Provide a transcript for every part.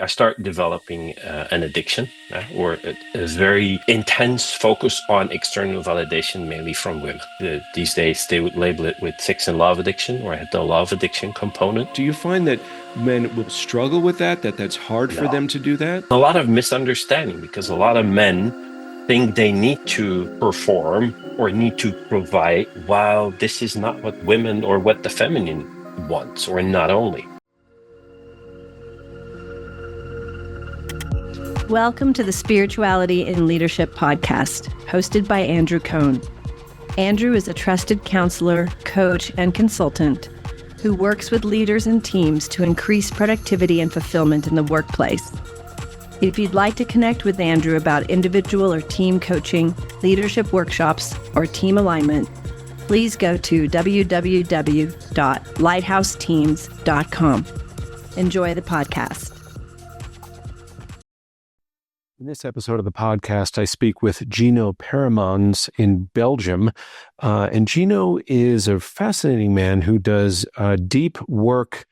I start developing an addiction or a very intense focus on external validation, mainly from women. These days, they would label it with sex and love addiction, or I had the love addiction component. Do you find that men will struggle with that's hard for them to do that? A lot of misunderstanding, because a lot of men think they need to perform or need to provide, while this is not what women or what the feminine wants, or not only. Welcome to the Spirituality in Leadership podcast, hosted by Andrew Cohn. Andrew is a trusted counselor, coach, and consultant who works with leaders and teams to increase productivity and fulfillment in the workplace. If you'd like to connect with Andrew about individual or team coaching, leadership workshops, or team alignment, please go to www.lighthouseteams.com. Enjoy the podcast. In this episode of the podcast, I speak with Gino Peremans in Belgium. And Gino is a fascinating man who does deep work,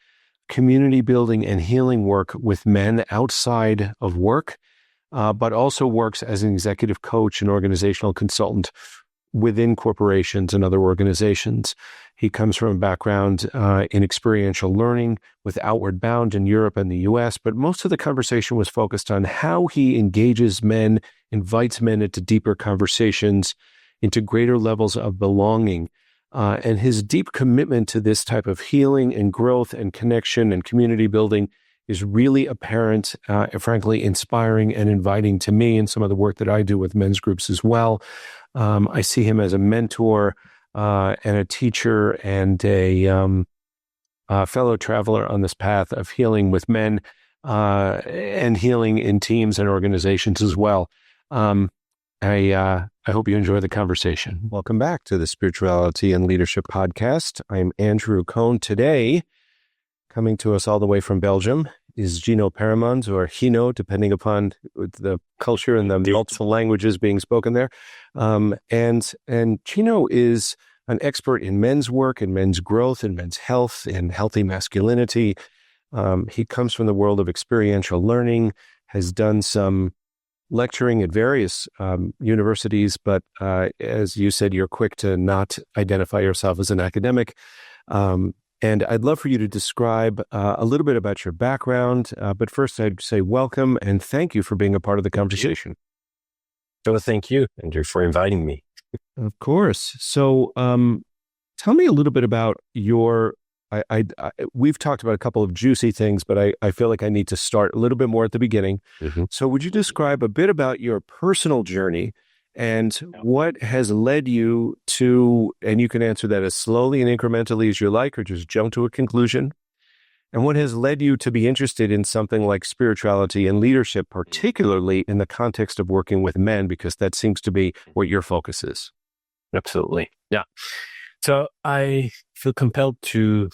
community building and healing work with men outside of work, but also works as an executive coach and organizational consultant within corporations and other organizations. He comes from a background in experiential learning with Outward Bound in Europe and the US, but most of the conversation was focused on how he engages men, invites men into deeper conversations, into greater levels of belonging. And his deep commitment to this type of healing and growth and connection and community building is really apparent, and frankly, inspiring and inviting to me in some of the work that I do with men's groups as well. I see him as a mentor and a teacher and a fellow traveler on this path of healing with men and healing in teams and organizations as well. I hope you enjoy the conversation. Welcome back to the Spirituality and Leadership podcast. I'm Andrew Cohn. Today, coming to us all the way from Belgium, is Gino Peremans, or Gino, depending upon the culture and the multiple languages being spoken there. And Gino is an expert in men's work and men's growth and men's health and healthy masculinity. He comes from the world of experiential learning, has done some lecturing at various universities, but as you said, you're quick to not identify yourself as an academic. And I'd love for you to describe a little bit about your background. But first, I'd say welcome and thank you for being a part of the conversation. So thank you, Andrew, for inviting me. Of course. So tell me a little bit about your, we've talked about a couple of juicy things, but I feel like I need to start a little bit more at the beginning. Mm-hmm. So would you describe a bit about your personal journey and what has led you to, and you can answer that as slowly and incrementally as you like, or just jump to a conclusion, and what has led you to be interested in something like spirituality and leadership, particularly in the context of working with men, because that seems to be what your focus is. Absolutely. Yeah. So I feel compelled to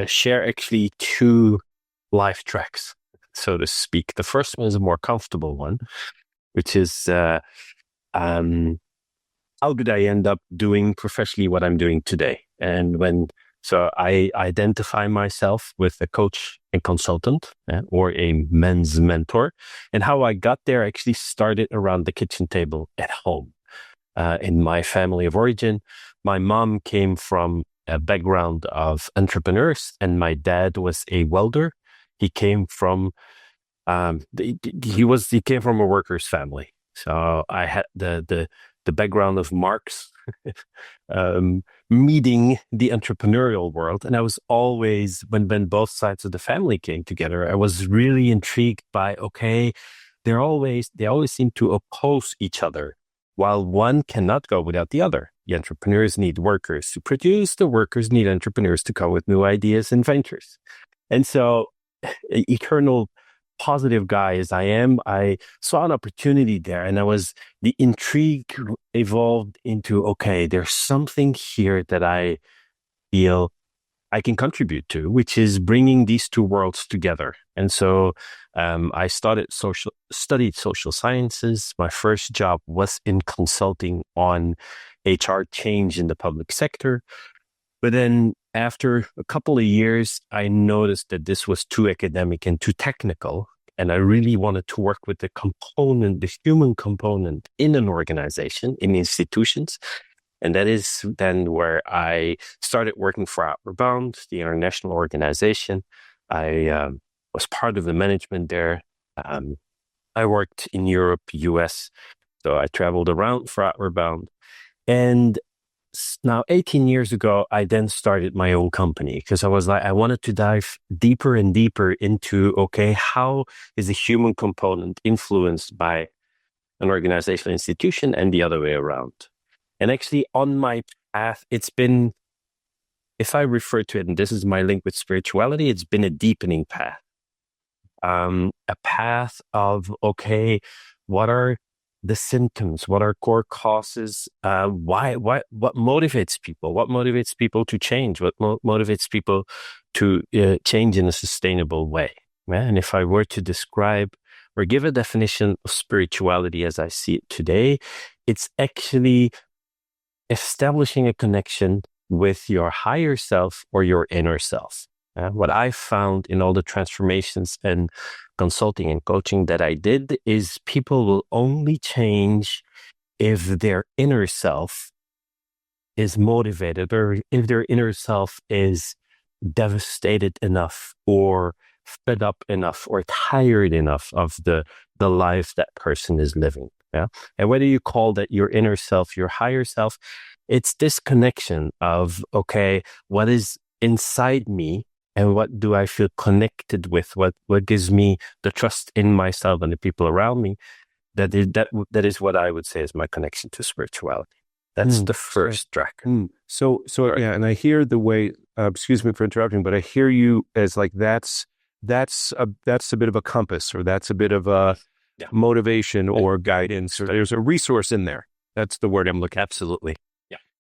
share actually two life tracks, so to speak. The first one is a more comfortable one, which is how did I end up doing professionally what I'm doing today? And so I identify myself with a coach and consultant or a men's mentor. And how I got there actually started around the kitchen table at home. In my family of origin, my mom came from a background of entrepreneurs, and my dad was a welder. He came from he came from a worker's family. So I had the background of Marx meeting the entrepreneurial world. And I was always, when both sides of the family came together, I was really intrigued by, okay, they always seem to oppose each other, while one cannot go without the other. The entrepreneurs need workers to produce, the workers need entrepreneurs to come with new ideas and ventures. And so, eternal positive guy as I am, I saw an opportunity there, and the intrigue evolved into, okay, there's something here that I feel I can contribute to, which is bringing these two worlds together. And so I studied social sciences. My first job was in consulting on HR change in the public sector. But then after a couple of years, I noticed that this was too academic and too technical. And I really wanted to work with the human component in an organization, in institutions. And that is then where I started working for Outward Bound, the international organization. I was part of the management there. I worked in Europe, US. So I traveled around for Outward Bound. And now 18 years ago, I then started my own company because I was like, I wanted to dive deeper and deeper into, okay, how is the human component influenced by an organizational institution and the other way around? And actually on my path, it's been, if I refer to it, and this is my link with spirituality, it's been a deepening path. A path of, okay, what are the symptoms? What are core causes? What motivates people? What motivates people to change? What motivates people to change in a sustainable way? And if I were to describe or give a definition of spirituality as I see it today, it's actually establishing a connection with your higher self or your inner self. What I found in all the transformations and consulting and coaching that I did is people will only change if their inner self is motivated or if their inner self is devastated enough or fed up enough or tired enough of the life that person is living. Yeah. And whether you call that your inner self, your higher self, it's this connection of, okay, what is inside me and what do I feel connected with? What gives me the trust in myself and the people around me? That is what I would say is my connection to spirituality. That's the first track. So right. Yeah, and I hear the way. Excuse me for interrupting, but I hear you as like that's a bit of a compass, or that's a bit of a motivation or guidance, or there's a resource in there. That's the word I'm looking. Absolutely.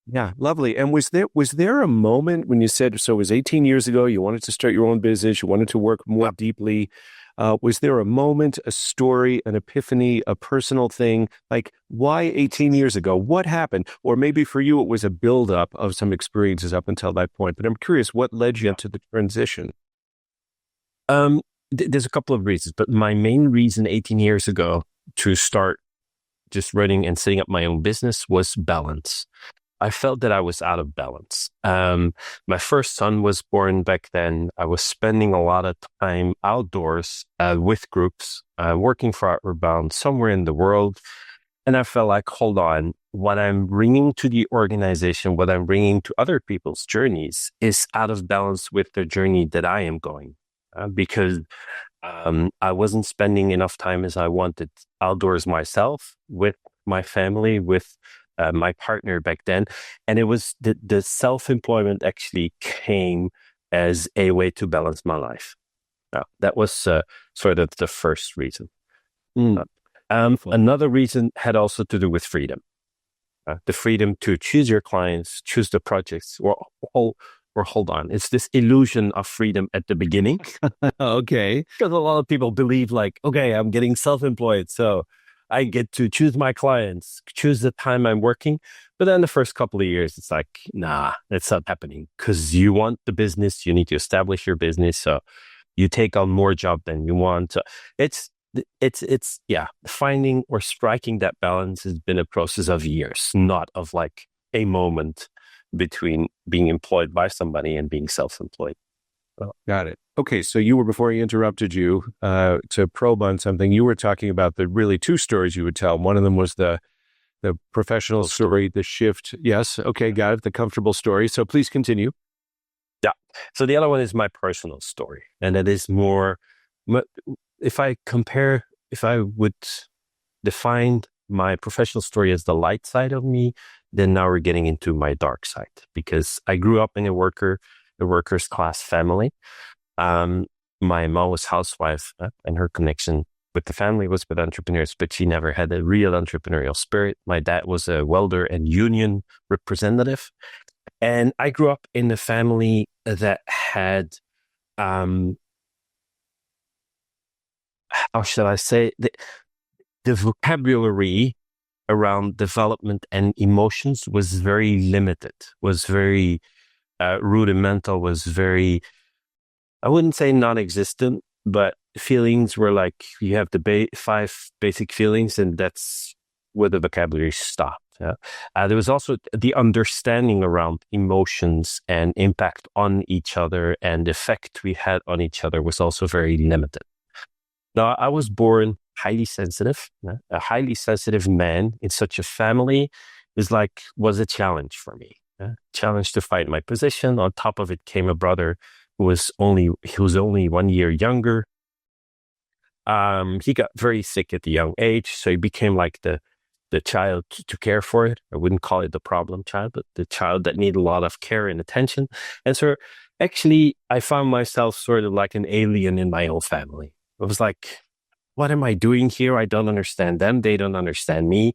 Yeah, lovely. And was there a moment when you said, so it was 18 years ago, you wanted to start your own business, you wanted to work more deeply. Was there a moment, a story, an epiphany, a personal thing? Like, why 18 years ago? What happened? Or maybe for you, it was a buildup of some experiences up until that point. But I'm curious, what led you to the transition? There's a couple of reasons, but my main reason 18 years ago to start just running and setting up my own business was balance. I felt that I was out of balance. My first son was born back then. I was spending a lot of time outdoors with groups, working for Outward Bound somewhere in the world. And I felt like, hold on, what I'm bringing to the organization, what I'm bringing to other people's journeys is out of balance with the journey that I am going. Because I wasn't spending enough time as I wanted outdoors myself, with my family, with my partner back then. And it was the self-employment actually came as a way to balance my life. That was sort of the first reason. Another reason had also to do with freedom. The freedom to choose your clients, choose the projects, or hold on. It's this illusion of freedom at the beginning. Okay. Because a lot of people believe like, okay, I'm getting self-employed, so I get to choose my clients, choose the time I'm working. But then the first couple of years, it's like, nah, that's not happening because you want the business. You need to establish your business. So you take on more job than you want. It's finding or striking that balance has been a process of years, not of like a moment between being employed by somebody and being self-employed. Got it. Okay, so you were, before I interrupted you to probe on something, you were talking about the really two stories you would tell. One of them was the professional story, the shift. Yes, okay, got it, the comfortable story. So please continue. Yeah. So the other one is my personal story. And it is more, if I would define my professional story as the light side of me, then now we're getting into my dark side. Because I grew up in a workers' class family. My mom was housewife, and her connection with the family was with entrepreneurs, but she never had a real entrepreneurial spirit. My dad was a welder and union representative. And I grew up in a family that had, how shall I say, the vocabulary around development and emotions was very limited, was very rudimental, was very, I wouldn't say non-existent, but feelings were like, you have the 5 basic feelings, and that's where the vocabulary stopped. There was also the understanding around emotions and impact on each other, and the effect we had on each other was also very limited. Now, I was born highly sensitive. A highly sensitive man in such a family was a challenge for me. Challenge to fight my position. On top of it came a brother who was only 1 year younger. He got very sick at a young age, so he became like the child to care for it. I wouldn't call it the problem child, but the child that needed a lot of care and attention. And so actually, I found myself sort of like an alien in my own family. It was like, what am I doing here? I don't understand them. They don't understand me.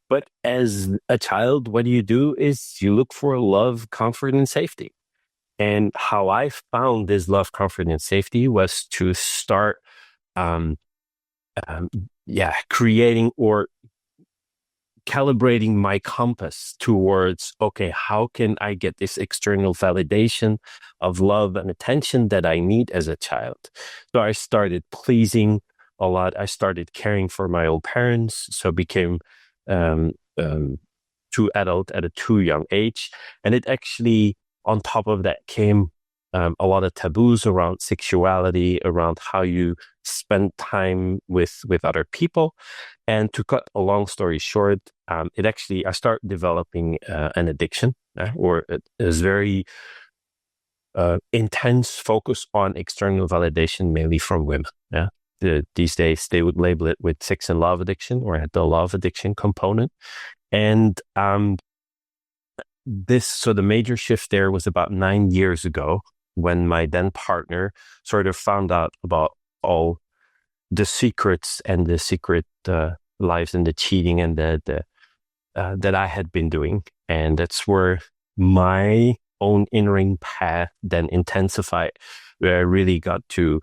But as a child, what you do is you look for love, comfort, and safety. And how I found this love, comfort, and safety was to start creating or calibrating my compass towards, okay, how can I get this external validation of love and attention that I need as a child? So I started pleasing a lot. I started caring for my old parents, so became too adult at a too young age. And it actually, on top of that, came a lot of taboos around sexuality, around how you spend time with other people. And to cut a long story short, I started developing an addiction, or it is very intense focus on external validation, mainly from women. These days, they would label it with sex and love addiction, or had the love addiction component. And the major shift there was about 9 years ago, when my then partner sort of found out about all the secrets and the secret lives and the cheating and that I had been doing. And that's where my own in-ring path then intensified, where I really got to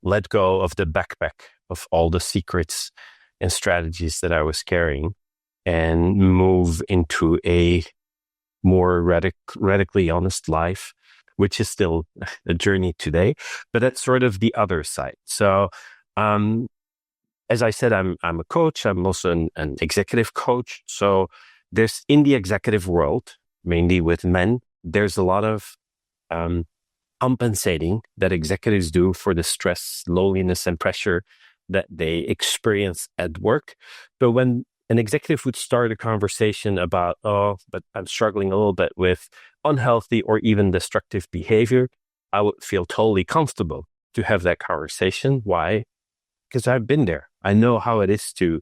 let go of the backpack of all the secrets and strategies that I was carrying, and move into a more radically honest life, which is still a journey today, but that's sort of the other side. So, as I said, I'm a coach. I'm also an executive coach. So there's, in the executive world, mainly with men, there's a lot of compensating that executives do for the stress, loneliness, and pressure that they experience at work. So when an executive would start a conversation about, but I'm struggling a little bit with unhealthy or even destructive behavior, I would feel totally comfortable to have that conversation. Why? Because I've been there. I know how it is to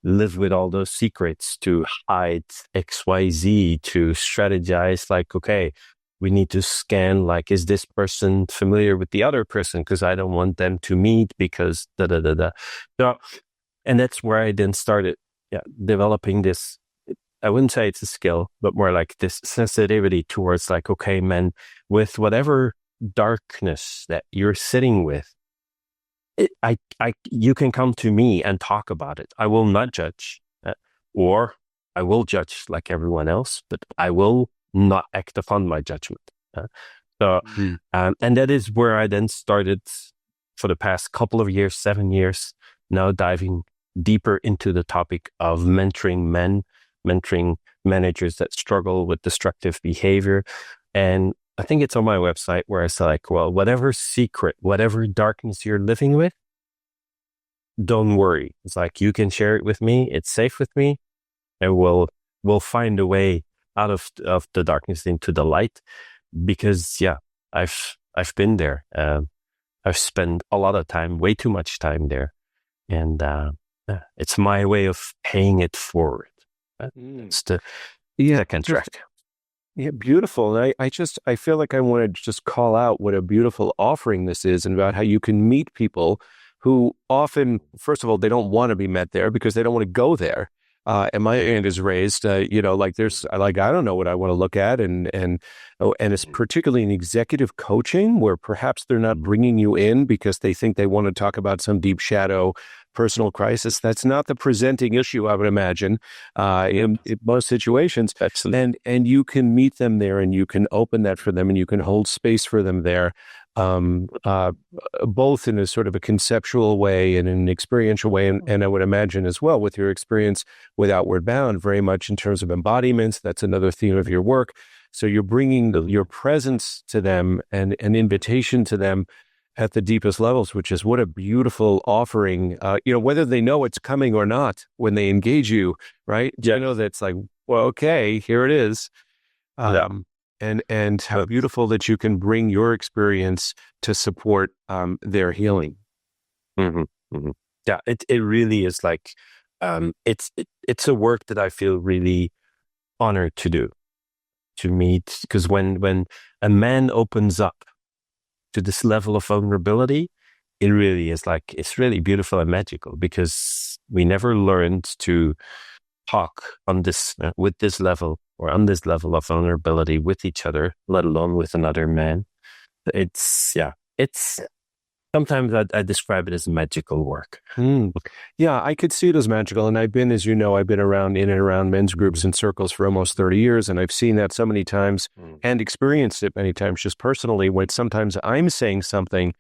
live with all those secrets, to hide XYZ, to strategize like, okay, we need to scan, like, is this person familiar with the other person? Because I don't want them to meet because da-da-da-da. So, and that's where I then started developing this, I wouldn't say it's a skill, but more like this sensitivity towards like, okay, man, with whatever darkness that you're sitting with, you can come to me and talk about it. I will not judge, or I will judge like everyone else, but I will not act upon my judgment. And that is where I then started for the past couple of years, 7 years, now diving deeper into the topic of mentoring men, mentoring managers that struggle with destructive behavior. And I think it's on my website where I say like, well, whatever secret, whatever darkness you're living with, don't worry. It's like, you can share it with me. It's safe with me, and we'll find a way out of the darkness into the light. Because I've been there. I've spent a lot of time, way too much time there, and it's my way of paying it forward. It's the second track. Yeah, beautiful. And I feel like I want to just call out what a beautiful offering this is, and about how you can meet people who often, first of all, they don't want to be met there because they don't want to go there. and my hand is raised. Like I don't know what I want to look at, and it's particularly in executive coaching where perhaps they're not bringing you in because they think they want to talk about some deep shadow personal crisis. That's not the presenting issue, I would imagine, in most situations. And you can meet them there, and you can open that for them, and you can hold space for them there. Both in a sort of a conceptual way and an experiential way. And I would imagine as well with your experience with Outward Bound, very much in terms of embodiments. That's another theme of your work. So you're bringing your presence to them and an invitation to them at the deepest levels, which is what a beautiful offering, whether they know it's coming or not when they engage you, right? Yeah. That's like, well, okay, here it is. And how beautiful that you can bring your experience to support their healing. Mm-hmm. Mm-hmm. Yeah, it really is like it's a work that I feel really honored to do, to meet, because when a man opens up to this level of vulnerability, it really is like, it's really beautiful and magical, because we never learned to talk on this with this level or on this level of vulnerability with each other, let alone with another man. It's sometimes I describe it as magical work. Yeah, I could see it as magical. And I've been around in and around men's groups and circles for almost 30 years. And I've seen that so many times and experienced it many times just personally, when sometimes I'm saying something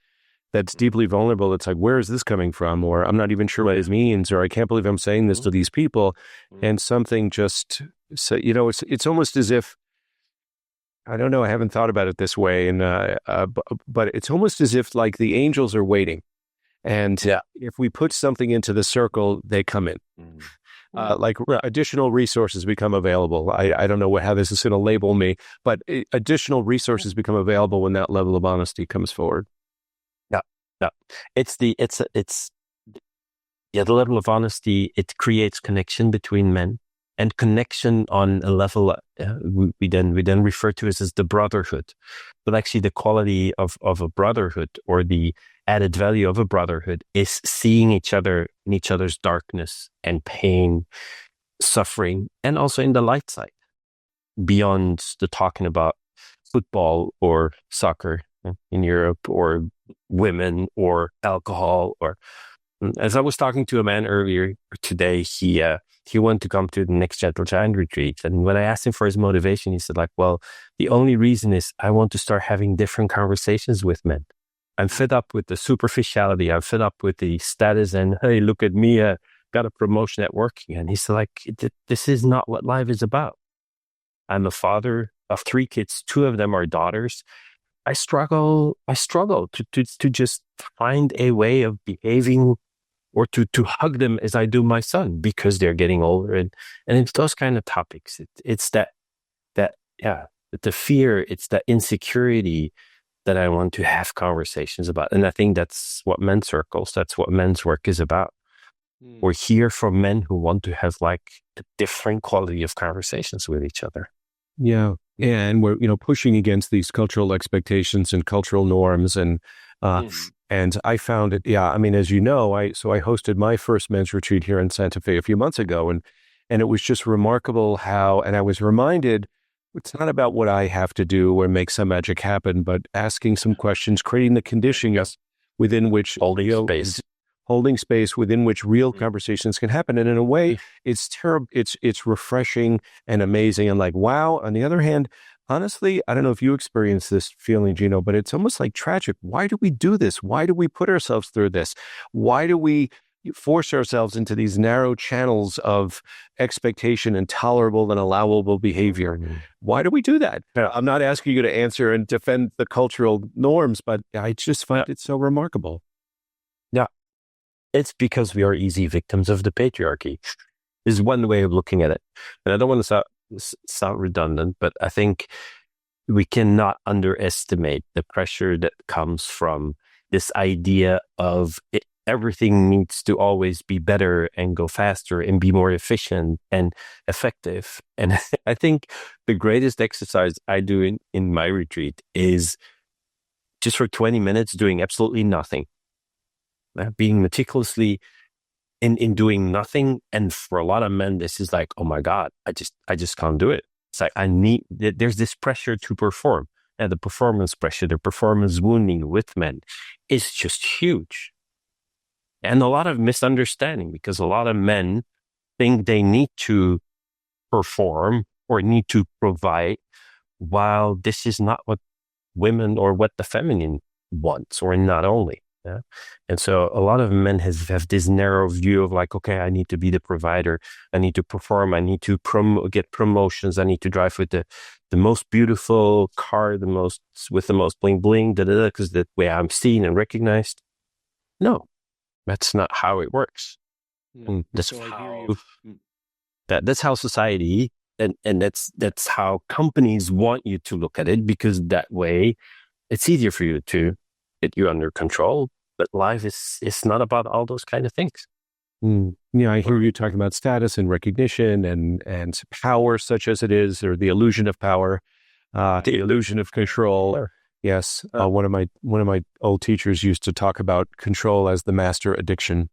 that's deeply vulnerable. It's like, where is this coming from? Or I'm not even sure what it means, or I can't believe I'm saying this to these people. And something just, so, it's almost as if, I don't know, I haven't thought about it this way. And, but it's almost as if like the angels are waiting. And if we put something into the circle, they come in. Additional resources become available. I don't know how this is going to label me, but additional resources become available when that level of honesty comes forward. Yeah. The level of honesty, it creates connection between men, and connection on a level we then refer to as the brotherhood. But actually the quality of a brotherhood, or the added value of a brotherhood, is seeing each other in each other's darkness and pain, suffering, and also in the light side, beyond the talking about football or soccer in Europe, or women, or alcohol. Or as I was talking to a man earlier today, he wanted to come to the Next Gentle Giant retreat. And when I asked him for his motivation, he said, like, well, the only reason is I want to start having different conversations with men. I'm fed up with the superficiality. I'm fed up with the status and, hey, look at me, got a promotion at work. And he said, like, this is not what life is about. I'm a father of 3 kids. 2 of them are daughters. I struggle to just find a way of behaving, or to hug them as I do my son, because they're getting older. And it's those kind of topics. It's the fear, it's that insecurity that I want to have conversations about. And I think that's what men's circles, that's what men's work is about. We're here for men who want to have like a different quality of conversations with each other. Yeah. And we're, pushing against these cultural expectations and cultural norms. And I found it, as you know, I hosted my first men's retreat here in Santa Fe a few months ago. And it was just remarkable and I was reminded, it's not about what I have to do or make some magic happen, but asking some questions, creating the conditions within which holding space within which real conversations can happen. And in a way, it's terrible. It's refreshing and amazing and like, wow. On the other hand, honestly, I don't know if you experience this feeling, Gino, but it's almost like tragic. Why do we do this? Why do we put ourselves through this? Why do we force ourselves into these narrow channels of expectation and tolerable and allowable behavior? Why do we do that? I'm not asking you to answer and defend the cultural norms, but I just find it so remarkable. Yeah. It's because we are easy victims of the patriarchy, is one way of looking at it. And I don't want to sound redundant, but I think we cannot underestimate the pressure that comes from this idea of everything needs to always be better and go faster and be more efficient and effective. And I think the greatest exercise I do in my retreat is just for 20 minutes doing absolutely nothing. Being meticulously in doing nothing. And for a lot of men, this is like, oh my God, I just can't do it. It's like, there's this pressure to perform, and the performance pressure, the performance wounding with men is just huge. And a lot of misunderstanding, because a lot of men think they need to perform or need to provide, while this is not what women or what the feminine wants, or not only. Yeah. And so a lot of men have this narrow view of like, okay, I need to be the provider. I need to perform. I need to get promotions. I need to drive with the most beautiful car, with the most bling bling, because that way I'm seen and recognized. No, that's not how it works. Yeah. That's So how that's how society and that's how companies want you to look at it, because that way it's easier for you to get you under control. But life is not about all those kind of things. Yeah, I hear you talking about status and recognition and power, such as it is, or the illusion of power, the illusion of control. Sure. Yes, one of my old teachers used to talk about control as the master addiction.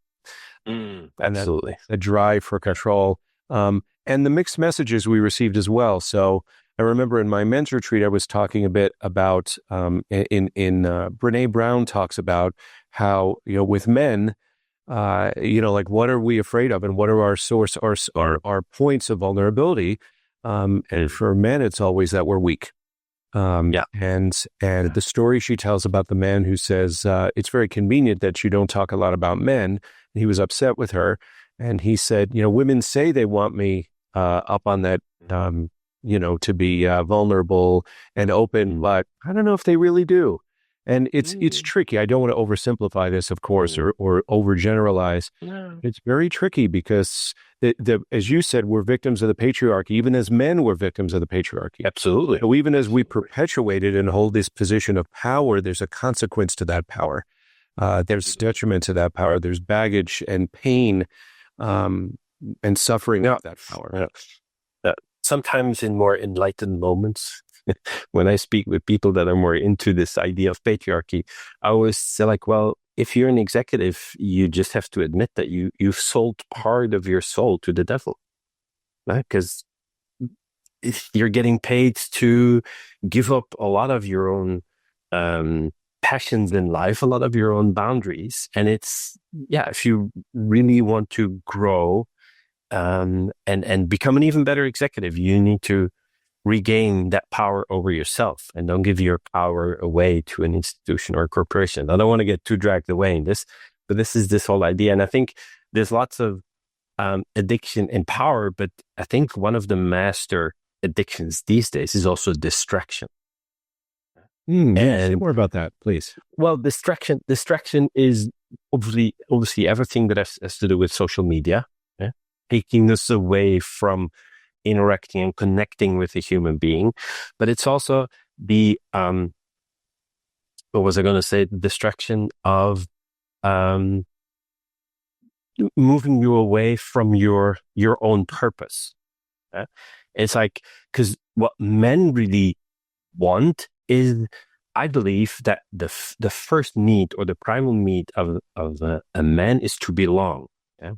Absolutely. And the drive for control, and the mixed messages we received as well. So I remember in my men's retreat, I was talking a bit about, Brene Brown talks about how, with men, like what are we afraid of and what are our points of vulnerability? And for men, it's always that we're weak. And the story she tells about the man who says, it's very convenient that you don't talk a lot about men. He was upset with her. And he said, women say they want me up on that, to be vulnerable and open, but I don't know if they really do. And it's tricky. I don't want to oversimplify this, of course, or overgeneralize. No. It's very tricky because, as you said, we're victims of the patriarchy. Even as men, we're victims of the patriarchy. Absolutely. So even as we perpetuate it and hold this position of power, there's a consequence to that power. There's detriment to that power. There's baggage and pain and suffering of that power. Sometimes in more enlightened moments, when I speak with people that are more into this idea of patriarchy, I always say like, well, if you're an executive, you just have to admit that you've sold part of your soul to the devil, right? Because you're getting paid to give up a lot of your own passions in life, a lot of your own boundaries. And if you really want to grow and become an even better executive, you need to regain that power over yourself, and don't give your power away to an institution or a corporation. I don't want to get too dragged away in this, but this is this whole idea. And I think there's lots of addiction and power, but I think one of the master addictions these days is also distraction. Say more about that, please. Well, distraction is obviously everything that has to do with social media, taking us away from interacting and connecting with a human being. But it's also the what was I going to say? The distraction of moving you away from your own purpose. It's like, because what men really want is, I believe that the first need or the primal need of a man is to belong.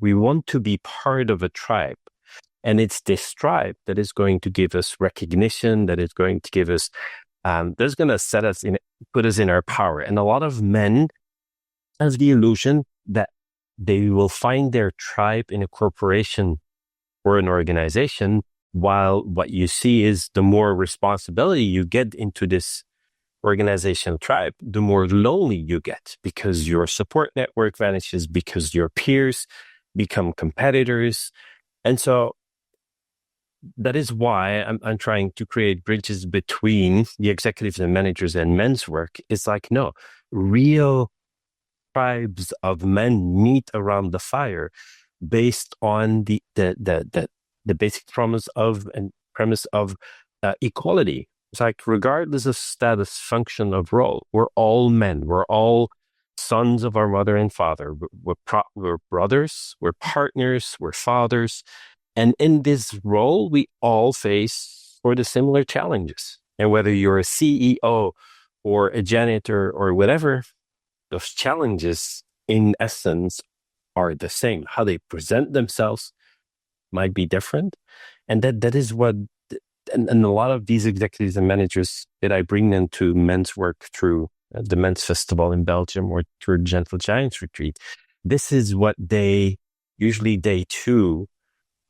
We want to be part of a tribe. And it's this tribe that is going to give us recognition, that is going to give us, that's going to put us in our power. And a lot of men have the illusion that they will find their tribe in a corporation or an organization, while what you see is the more responsibility you get into this organizational tribe, the more lonely you get, because your support network vanishes, because your peers become competitors. And so that is why I'm trying to create bridges between the executives and managers and men's work. It's like, no, real tribes of men meet around the fire based on the basic premise of equality. It's like, regardless of status, function, of role, we're all men. We're all sons of our mother and father. We're brothers. We're partners. We're fathers. And in this role, we all face for the similar challenges. And whether you're a CEO or a janitor or whatever, those challenges, in essence, are the same. How they present themselves might be different. And that is what, and a lot of these executives and managers that I bring them to men's work through the men's festival in Belgium or through Gentle Giants retreat. This is what they, usually day 2,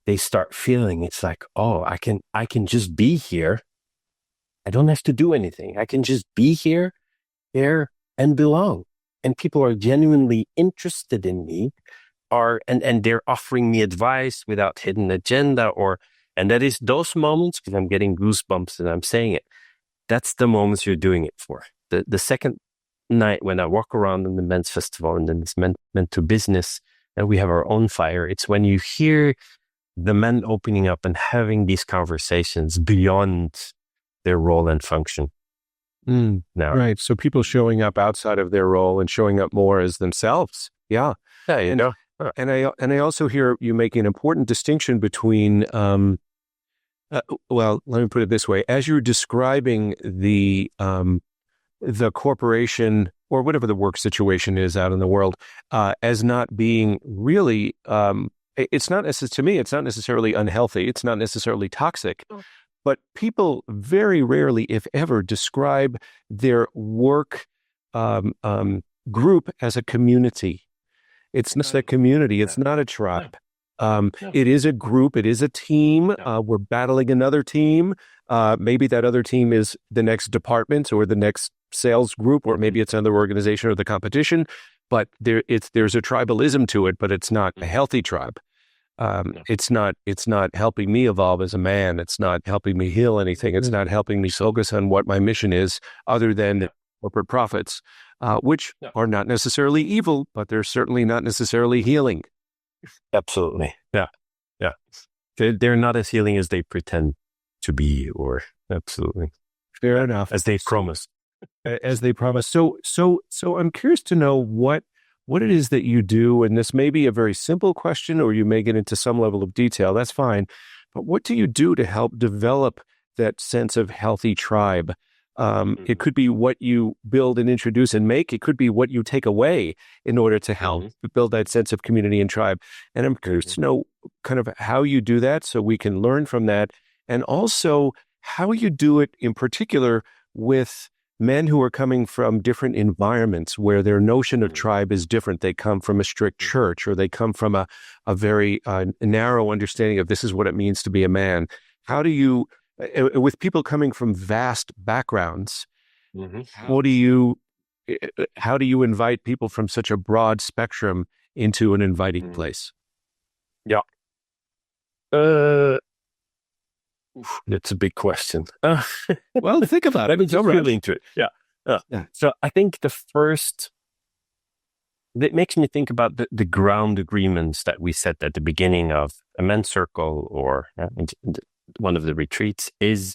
they start feeling. It's like, oh, I can just be here. I don't have to do anything. I can just be here, there, and belong. And people are genuinely interested in me, and they're offering me advice without hidden agenda, and that is those moments, because I'm getting goosebumps and I'm saying it. That's the moments you're doing it for. The second night when I walk around in the men's festival, and then it's meant to business, and we have our own fire. It's when you hear the men opening up and having these conversations beyond their role and function. Now, right. So people showing up outside of their role and showing up more as themselves. Yeah. Yeah, you know. And I also hear you make an important distinction between, well, let me put it this way: as you're describing the corporation or whatever the work situation is out in the world, as not being really, it's not to me, it's not necessarily unhealthy, it's not necessarily toxic, but people very rarely, if ever, describe their work group as a community. It's not a community. It's not a tribe. It is a group. It is a team. We're battling another team. Maybe that other team is the next department or the next sales group, or maybe it's another organization or the competition. But there's a tribalism to it, but it's not a healthy tribe. It's not helping me evolve as a man. It's not helping me heal anything. It's not helping me focus on what my mission is, other than corporate profits. Which are not necessarily evil, but they're certainly not necessarily healing. Absolutely. Yeah. Yeah. They're not as healing as they pretend to be, or absolutely. Fair enough. As they promise. As they promise. So I'm curious to know what it is that you do, and this may be a very simple question, or you may get into some level of detail. That's fine. But what do you do to help develop that sense of healthy tribe? It could be what you build and introduce and make. It could be what you take away in order to help build that sense of community and tribe. And I'm curious to know kind of how you do that, so we can learn from that, and also how you do it in particular with men who are coming from different environments where their notion of tribe is different. They come from a strict church, or they come from a very narrow understanding of this is what it means to be a man. How do you, with people coming from vast backgrounds, how do you invite people from such a broad spectrum into an inviting place? Yeah. That's a big question. Well, think about it. Let me just really into it. Yeah. So I think that makes me think about the ground agreements that we set at the beginning of a men's circle, or one of the retreats, is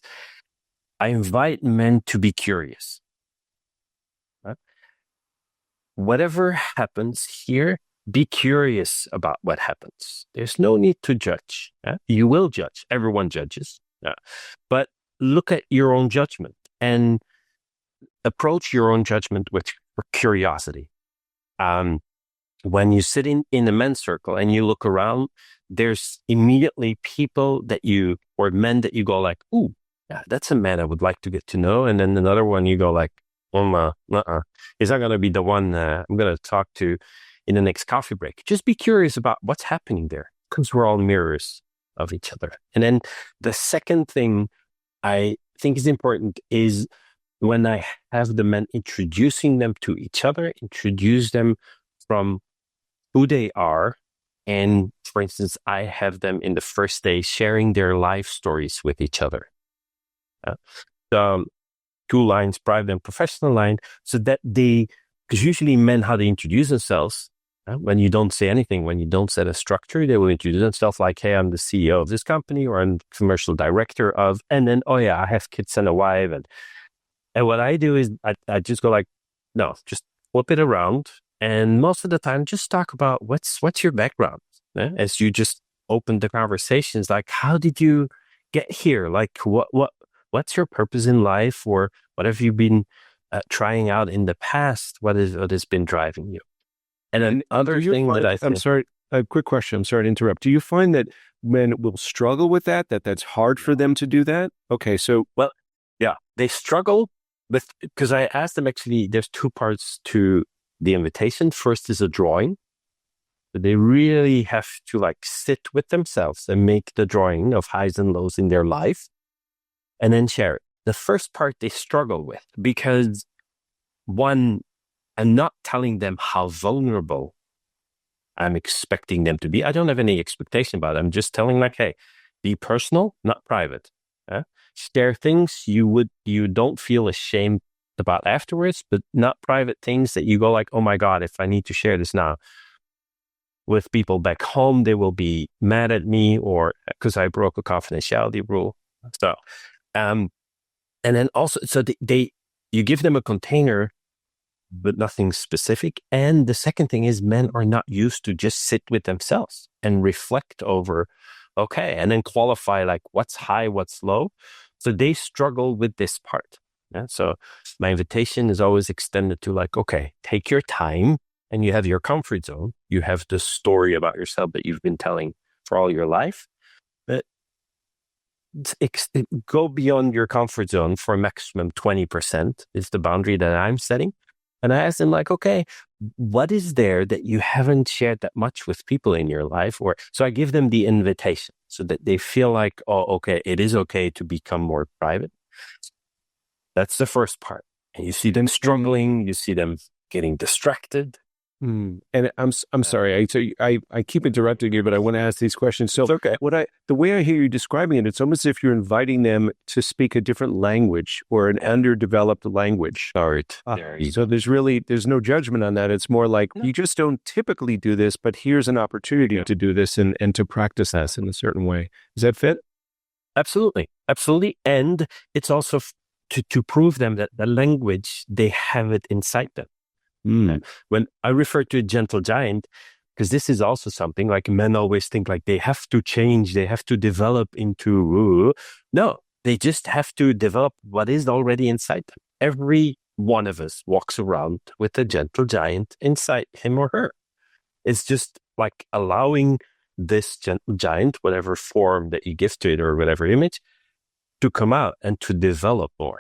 I invite men to be curious. Right? Whatever happens here, be curious about what happens. There's no need to judge. You will judge. Everyone judges. But look at your own judgment and approach your own judgment with curiosity. When you sit in a men's circle and you look around, there's immediately people or men that you go like, ooh, yeah, that's a man I would like to get to know. And then another one you go like, is that going to be the one I'm going to talk to in the next coffee break? Just be curious about what's happening there, because we're all mirrors of each other. And then the second thing I think is important is when I have the men introducing them to each other, introduce them from who they are. And for instance, I have them in the first day sharing their life stories with each other. The 2 lines, private and professional line, so that because usually men, how they introduce themselves, when you don't say anything, when you don't set a structure, they will introduce themselves like, hey, I'm the CEO of this company, or I'm commercial director of, and then, oh yeah, I have kids and a wife. And what I do is I just go like, no, just flip it around. And most of the time, just talk about what's your background. As you just open the conversations, like, how did you get here? Like, what's your purpose in life? Or what have you been trying out in the past? What has been driving you? And another thing that I think... I'm sorry, a quick question. I'm sorry to interrupt. Do you find that men will struggle with that's hard for them to do that? Okay, so... Well, yeah, they struggle with, because I asked them, actually, there's two parts to the invitation. First is a drawing. So they really have to like sit with themselves and make the drawing of highs and lows in their life and then share it. The first part they struggle with because, one, I'm not telling them how vulnerable I'm expecting them to be. I don't have any expectation about it. I'm just telling like, hey, be personal, not private. Share things you don't feel ashamed about afterwards, but not private things that you go like, oh my God, if I need to share this now with people back home, they will be mad at me, or because I broke a confidentiality rule. So, and then also, so you give them a container, but nothing specific. And the second thing is, men are not used to just sit with themselves and reflect over, okay, and then qualify like what's high, what's low. So they struggle with this part. Yeah? So my invitation is always extended to like, okay, take your time, and you have your comfort zone. You have the story about yourself that you've been telling for all your life. But go beyond your comfort zone for a maximum 20% is the boundary that I'm setting. And I ask them like, okay, what is there that you haven't shared that much with people in your life? Or so I give them the invitation so that they feel like, oh, okay, it is okay to become more private. That's the first part. And you see them struggling, you see them getting distracted. And I'm sorry, I keep interrupting you, but I want to ask these questions. So it's okay. The way I hear you describing it, it's almost as if you're inviting them to speak a different language or an underdeveloped language. Right. So there's no judgment on that. It's more like you just don't typically do this, but here's an opportunity to do this and to practice this in a certain way. Does that fit? Absolutely. Absolutely. And it's also to prove them that the language, they have it inside them. When I refer to a gentle giant, because this is also something like men always think like they have to change, they have to develop into, no, they just have to develop what is already inside them. Every one of us walks around with a gentle giant inside him or her. It's just like allowing this gentle giant, whatever form that you give to it or whatever image, to come out and to develop more.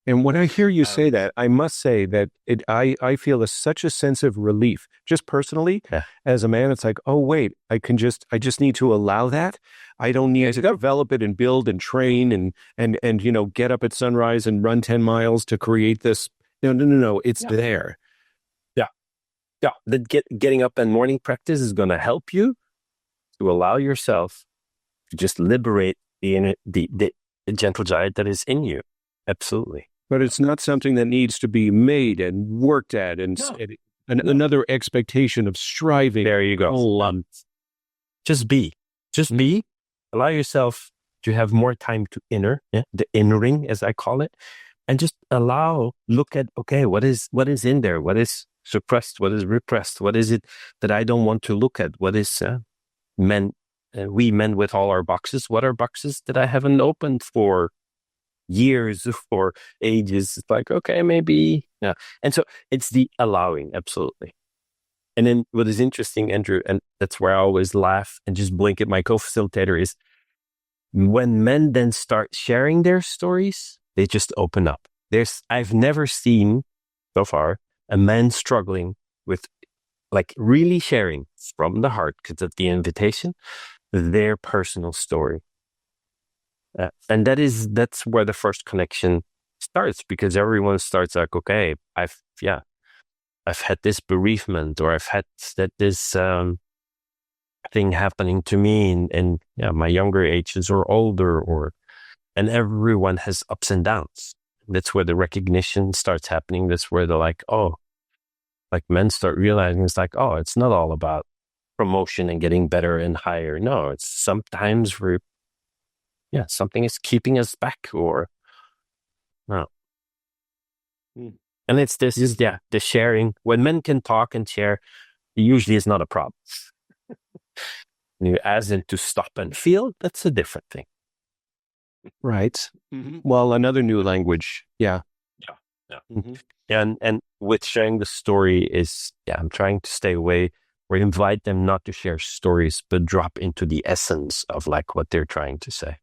And when I hear you say that, I must say that I feel such a sense of relief, just personally, as a man. It's like, oh wait, I just need to allow that. I don't need to develop it and build and train and get up at sunrise and run 10 miles to create this. No. It's there. Yeah. Getting up and morning practice is going to help you to allow yourself to just liberate the gentle giant that is in you. Absolutely. But it's not something that needs to be made and worked at and another expectation of striving. There you go. Just be. Allow yourself to have more time to the innering, as I call it, and just look at, okay, what is in there? What is suppressed? What is repressed? What is it that I don't want to look at? What is we men with all our boxes? What are boxes that I haven't opened for years, for ages? It's like, okay, maybe. Yeah. And so it's the allowing, absolutely. And then what is interesting, Andrew, and that's where I always laugh and just blink at my co-facilitator, is when men then start sharing their stories, they just open up. I've never seen so far a man struggling with like really sharing from the heart, because of the invitation, their personal story. And that's where the first connection starts, because everyone starts like, okay, I've had this bereavement, or I've had this thing happening to me, and my younger ages or older, and everyone has ups and downs. That's where the recognition starts happening. That's where they're like, oh, like men start realizing it's like, oh, it's not all about promotion and getting better and higher. No, it's sometimes something is keeping us back, or no. And it's this, the sharing. When men can talk and share, usually it's not a problem. You ask them to stop and feel, that's a different thing. Right. Mm-hmm. Well, another new language. Yeah. Mm-hmm. And with sharing the story is, I'm trying to stay away or invite them not to share stories, but drop into the essence of like what they're trying to say.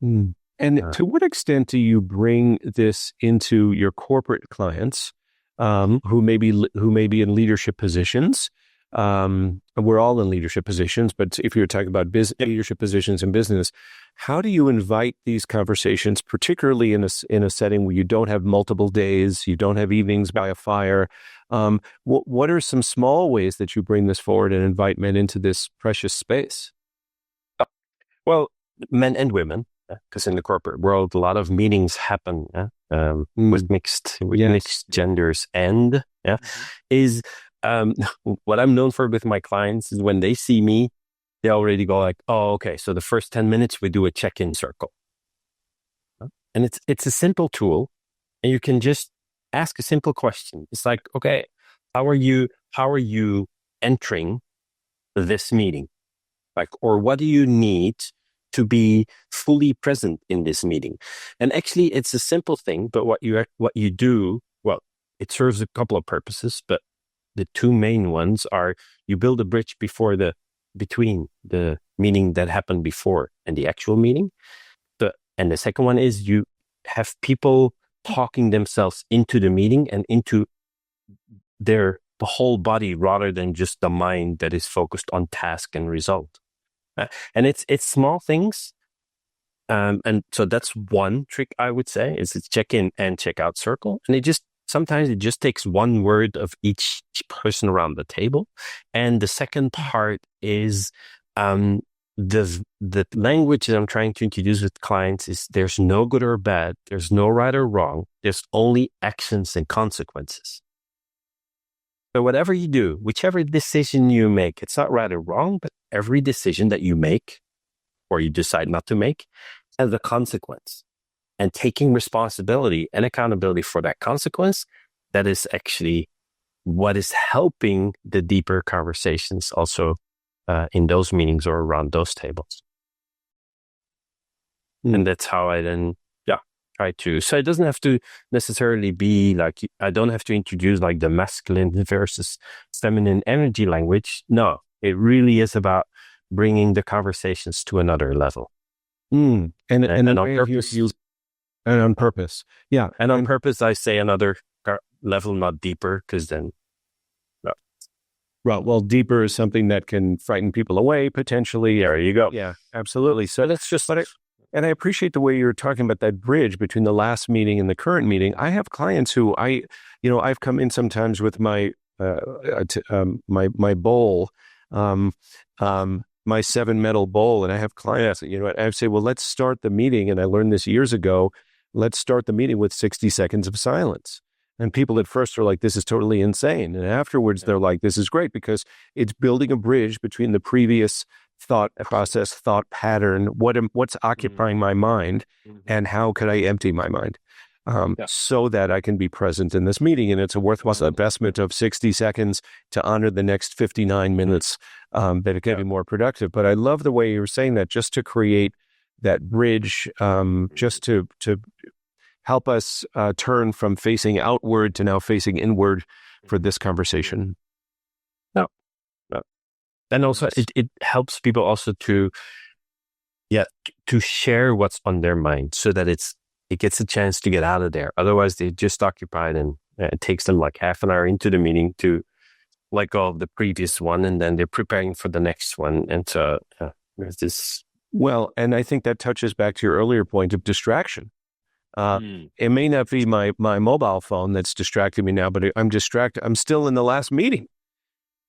Mm. And to what extent do you bring this into your corporate clients who may be in leadership positions? We're all in leadership positions, but if you're talking about leadership positions in business, how do you invite these conversations, particularly in a setting where you don't have multiple days, you don't have evenings by a fire? What are some small ways that you bring this forward and invite men into this precious space? Well, men and women, because in the corporate world, a lot of meetings happen with mixed genders, and is what I'm known for with my clients is when they see me, they already go like, oh, okay, so the first 10 minutes we do a check-in circle. And it's a simple tool, and you can just ask a simple question. It's like, okay, how are you entering this meeting? Like, or what do you need to be fully present in this meeting? And actually, it's a simple thing, but what you do, well, it serves a couple of purposes, but the two main ones are you build a bridge between the meeting that happened before and the actual meeting. And the second one is you have people talking themselves into the meeting and into the whole body rather than just the mind that is focused on task and result. And it's small things. And so that's one trick I would say is it's check in and check out circle. And sometimes it just takes one word of each person around the table. And the second part is the language that I'm trying to introduce with clients is there's no good or bad. There's no right or wrong. There's only actions and consequences. So whatever you do, whichever decision you make, it's not right or wrong, but every decision that you make or you decide not to make has a consequence. And taking responsibility and accountability for that consequence, that is actually what is helping the deeper conversations also in those meetings or around those tables. And that's how I then try to. So it doesn't have to necessarily be like, I don't have to introduce like the masculine versus feminine energy language. No, it really is about bringing the conversations to another level. And on purpose. And on purpose. Yeah. And on purpose, I say another level, not deeper, because then. No. Well, deeper is something that can frighten people away, potentially. There you go. Yeah, absolutely. So that's just, and I appreciate the way you're talking about that bridge between the last meeting and the current meeting. I have clients who I've come in sometimes with my bowl, my 7-metal bowl, and I have clients, I say, well, let's start the meeting. And I learned this years ago. Let's start the meeting with 60 seconds of silence. And people at first are like, this is totally insane. And afterwards, they're like, this is great because it's building a bridge between the previous thought process, thought pattern, what's occupying my mind, and how could I empty my mind so that I can be present in this meeting. And it's a worthwhile investment of 60 seconds to honor the next 59 minutes that it can be more productive. But I love the way you're saying that, just to create that bridge, just to help us turn from facing outward to now facing inward for this conversation. No. And also it helps people also to share what's on their mind so that it gets a chance to get out of there. Otherwise, they're just occupied, and it takes them like half an hour into the meeting to let go of the previous one, and then they're preparing for the next one. And so there's this. Well, and I think that touches back to your earlier point of distraction. It may not be my mobile phone that's distracting me now, but I'm distracted. I'm still in the last meeting.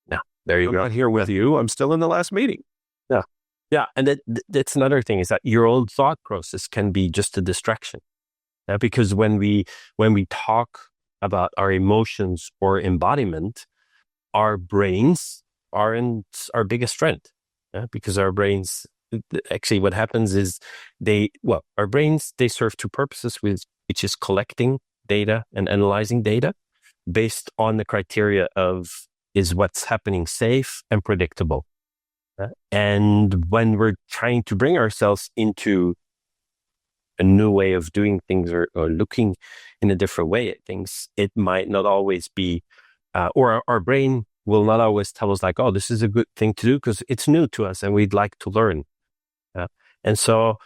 Yeah, there you go. I'm not here with you. I'm still in the last meeting. Yeah. And that's another thing, is that your old thought process can be just a distraction. Because when we talk about our emotions or embodiment, our brains are our biggest strength. Because our brains, actually what happens is our brains, they serve two purposes, which is collecting data and analyzing data based on the criteria of, is what's happening safe and predictable? And when we're trying to bring ourselves into a new way of doing things or looking in a different way at things, it might not always be, or our brain will not always tell us like, oh, this is a good thing to do because it's new to us and we'd like to learn. And so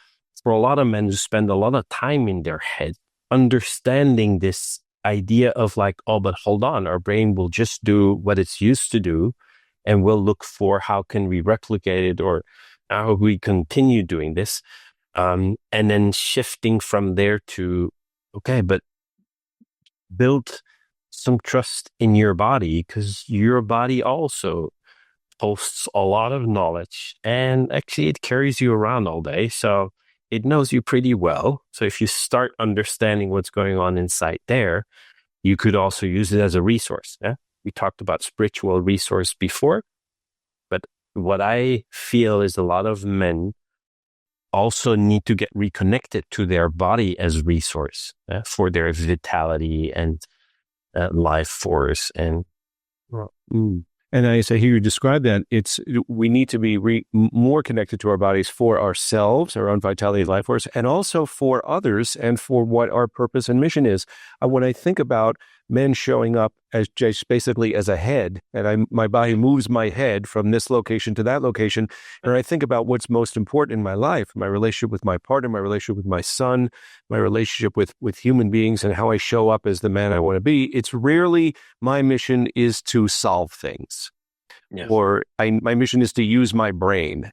for a lot of men who spend a lot of time in their head, understanding this idea of like, oh, but hold on, our brain will just do what it's used to do and we'll look for how can we replicate it or how we continue doing this. And then shifting from there to, okay, but build some trust in your body because your body also hosts a lot of knowledge and actually it carries you around all day. So it knows you pretty well. So if you start understanding what's going on inside there, you could also use it as a resource. Yeah? We talked about spiritual resource before, but what I feel is a lot of men also need to get reconnected to their body as resource for their vitality and life force. And And as I hear you describe that, we need to be more connected to our bodies for ourselves, our own vitality, life force, and also for others and for what our purpose and mission is. When I think about men showing up as just basically as a head, and my body moves my head from this location to that location, and I think about what's most important in my life, my relationship with my partner, my relationship with my son, my relationship with human beings, and how I show up as the man I want to be. It's rarely my mission is to solve things. Yes. Or my mission is to use my brain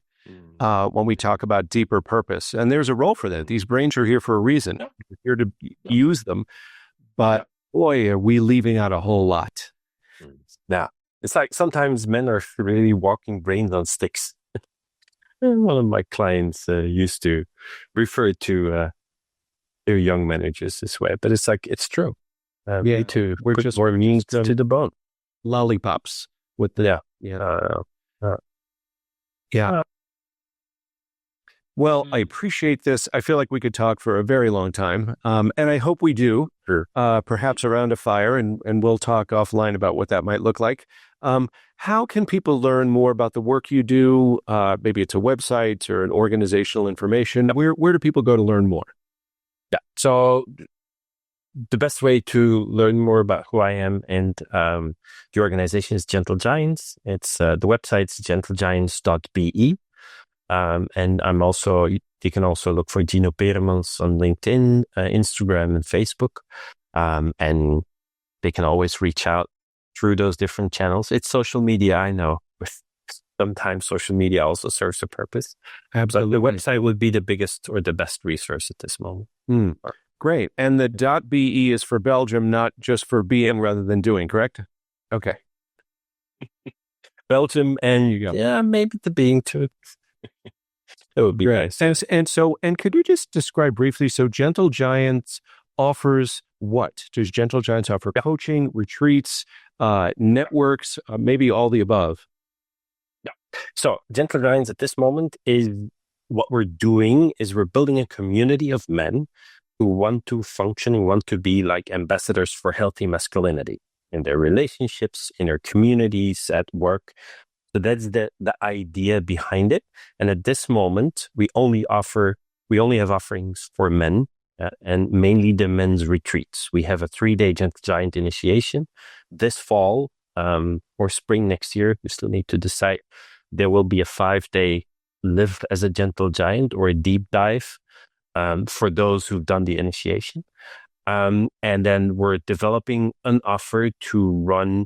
when we talk about deeper purpose. And there's a role for that. These brains are here for a reason. We're here to use them. But boy, are we leaving out a whole lot. Yeah. It's like sometimes men are really walking brains on sticks. One of my clients used to refer to their young managers this way. But it's like, it's true. We're just more meat to the bone. Lollipops with the... Yeah. Well, I appreciate this. I feel like we could talk for a very long time. And I hope we do, sure. Perhaps around a fire, and we'll talk offline about what that might look like. How can people learn more about the work you do? Maybe it's a website or an organizational information. Where do people go to learn more? Yeah. So the best way to learn more about who I am and the organization is Gentle Giants. It's the website's gentlegiants.be. And I'm also, you can also look for Gino Peremans on LinkedIn, Instagram, and Facebook. And they can always reach out through those different channels. It's social media, I know. Sometimes social media also serves a purpose. Absolutely. But the website would be the biggest or the best resource at this moment. Great. And the .be is for Belgium, not just for being rather than doing, correct? Okay. Belgium and yeah, maybe the being too. That would be great. Nice. And could you just describe briefly, so Gentle Giants offers what? Does Gentle Giants offer coaching, retreats, networks, maybe all the above? Yeah. So Gentle Giants at this moment is what we're doing is we're building a community of men who want to function and want to be like ambassadors for healthy masculinity in their relationships, in their communities, at work. So that's the idea behind it. And at this moment, we only have offerings for men and mainly the men's retreats. We have a 3-day Gentle Giant initiation this fall or spring next year. We still need to decide. There will be a 5-day live as a Gentle Giant or a deep dive for those who've done the initiation. And then we're developing an offer to run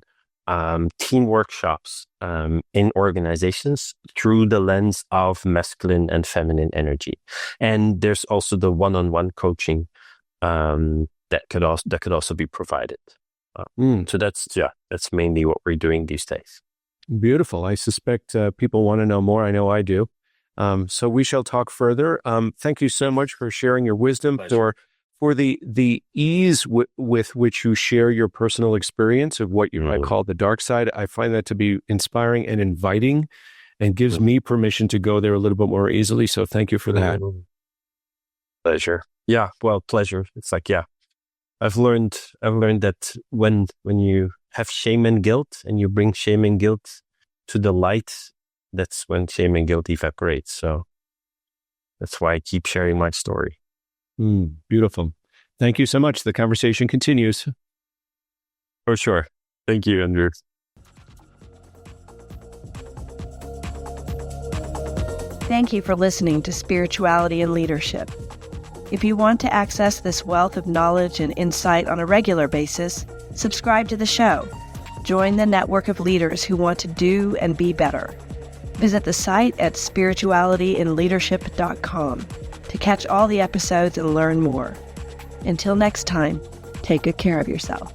team workshops in organizations through the lens of masculine and feminine energy. And there's also the one-on-one coaching that could also be provided. So that's mainly what we're doing these days. Beautiful. I suspect people want to know more. I know I do. So we shall talk further. Thank you so much for sharing your wisdom, for the ease with which you share your personal experience of what you might call the dark side. I find that to be inspiring and inviting and gives me permission to go there a little bit more easily. So thank you for that. Pleasure. Yeah. Well, pleasure. It's like, yeah, I've learned that when you have shame and guilt and you bring shame and guilt to the light, that's when shame and guilt evaporates. So that's why I keep sharing my story. Beautiful. Thank you so much. The conversation continues. For sure. Thank you, Andrew. Thank you for listening to Spirituality and Leadership. If you want to access this wealth of knowledge and insight on a regular basis, subscribe to the show. Join the network of leaders who want to do and be better. Visit the site at spiritualityandleadership.com to catch all the episodes and learn more. Until next time, take good care of yourself.